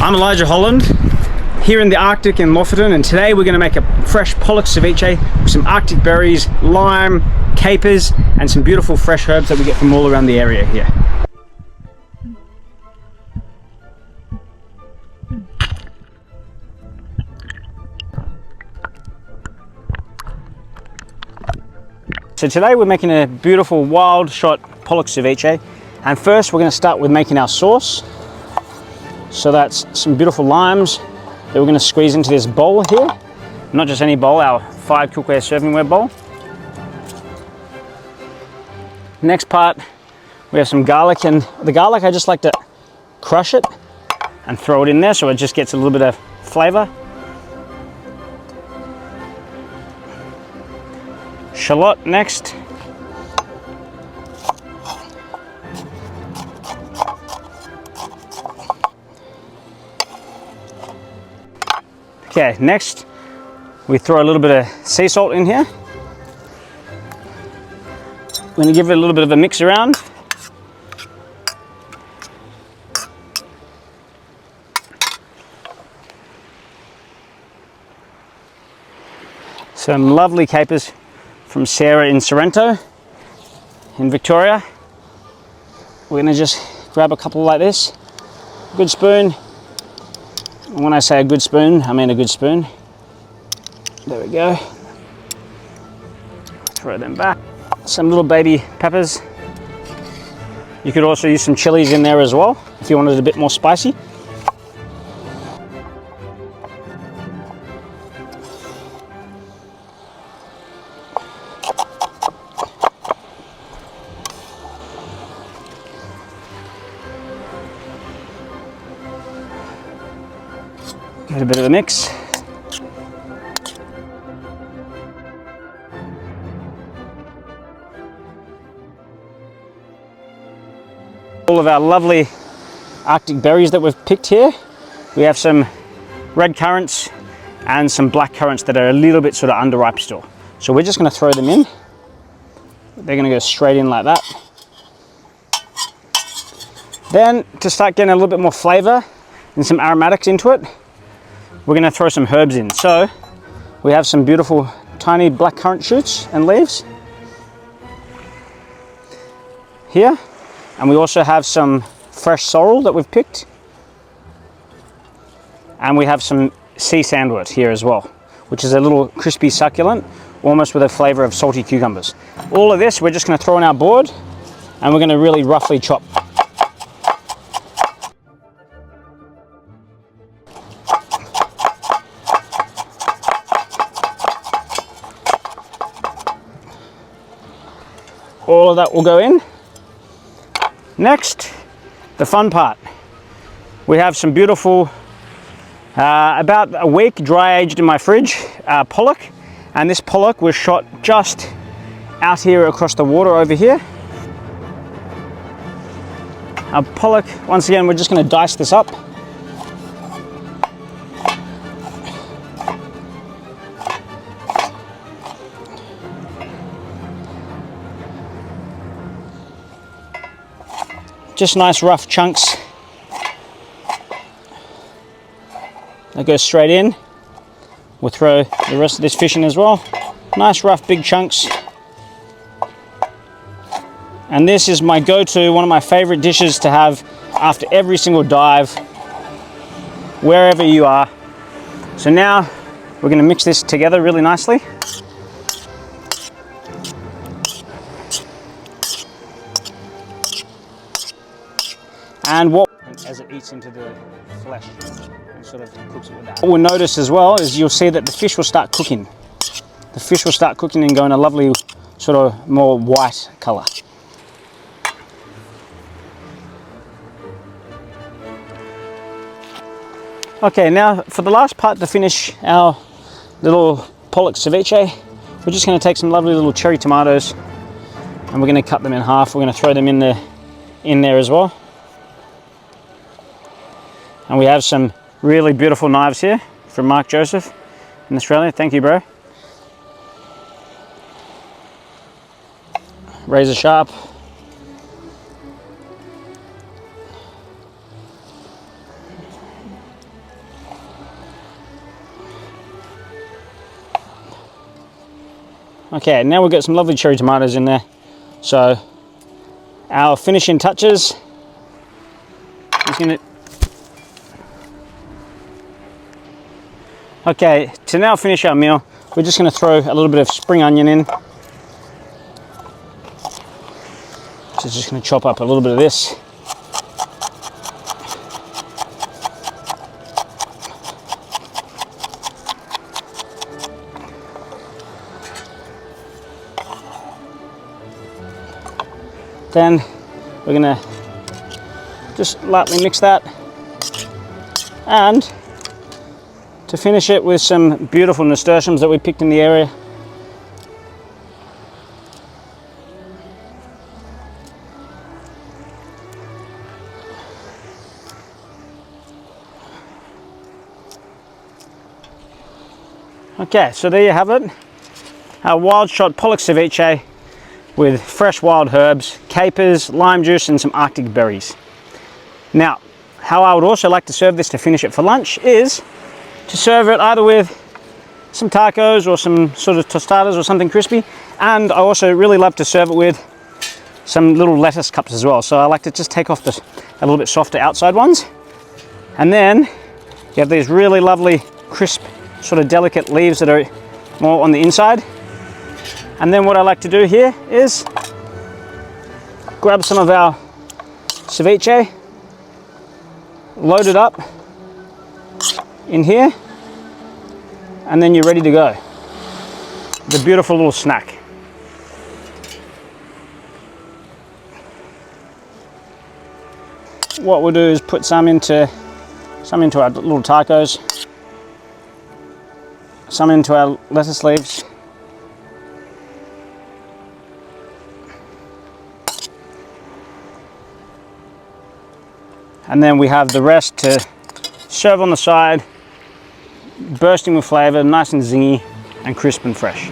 I'm Elijah Holland, here in the Arctic in Lofoten, and today we're going to make a fresh pollock ceviche with some Arctic berries, lime, capers, and some beautiful fresh herbs that we get from all around the area here. So today we're making a beautiful wild shot pollock ceviche, and first we're going to start with making our sauce. So that's some beautiful limes that we're going to squeeze into this bowl here. Not just any bowl, our FIREd Cookware servingware bowl. Next part, we have some garlic, and the garlic I just like to crush it and throw it in there so it just gets a little bit of flavor. Shallot next. Okay, next we throw a little bit of sea salt in here. We're going to give it a little bit of a mix around. Some lovely capers from Sarah in Sorrento in Victoria. We're going to just grab a couple like this. Good spoon. And when I say a good spoon, I mean a good spoon. There we go. Throw them back. Some little baby peppers. You could also use some chilies in there as well if you wanted it a bit more spicy. Give it a bit of a mix. All of our lovely Arctic berries that we've picked here. We have some red currants and some black currants that are a little bit sort of underripe still. So we're just going to throw them in. They're going to go straight in like that. Then to start getting a little bit more flavor and some aromatics into it, we're going to throw some herbs in. So we have some beautiful tiny black currant shoots and leaves here, and we also have some fresh sorrel that we've picked, and we have some sea sandwort here as well, which is a little crispy succulent, almost with a flavor of salty cucumbers. All of this we're just going to throw on our board, and we're going to really roughly chop. All of that will go in. Next, the fun part. We have some beautiful, about a week dry aged in my fridge, pollock. And this pollock was shot just out here across the water over here. Our pollock, once again, we're just going to dice this up. Just nice rough chunks that go straight in. We'll throw the rest of this fish in as well. Nice rough big chunks. And this is my go-to, one of my favorite dishes to have after every single dive, wherever you are. So now we're going to mix this together really nicely. And what, as it eats into the flesh and sort of cooks it with that. What we'll notice as well is you'll see that the fish will start cooking. The fish will start cooking and go in a lovely sort of more white color. Okay, now for the last part to finish our little pollock ceviche, we're just going to take some lovely little cherry tomatoes and we're going to cut them in half. We're going to throw them in there as well. And we have some really beautiful knives here from Marc Josef in Australia. Thank you, bro. Razor sharp. Okay, now we've got some lovely cherry tomatoes in there. So our finishing touches is going to... Okay, to now finish our meal, we're just going to throw a little bit of spring onion in. So just going to chop up a little bit of this. Then we're going to just lightly mix that, and to finish it with some beautiful nasturtiums that we picked in the area. Okay, so there you have it, our wild shot pollock ceviche with fresh wild herbs, capers, lime juice and some Arctic berries. Now, how I would also like to serve this to finish it for lunch is to serve it either with some tacos or some sort of tostadas or something crispy, and I also really love to serve it with some little lettuce cups as well. So I like to just take off a little bit softer outside ones, and then you have these really lovely crisp sort of delicate leaves that are more on the inside. And then what I like to do here is grab some of our ceviche, load it up in here, and then you're ready to go. The beautiful little snack. What we'll do is put some into our little tacos, some into our lettuce leaves, and then we have the rest to serve on the side, bursting with flavour, nice and zingy and crisp and fresh.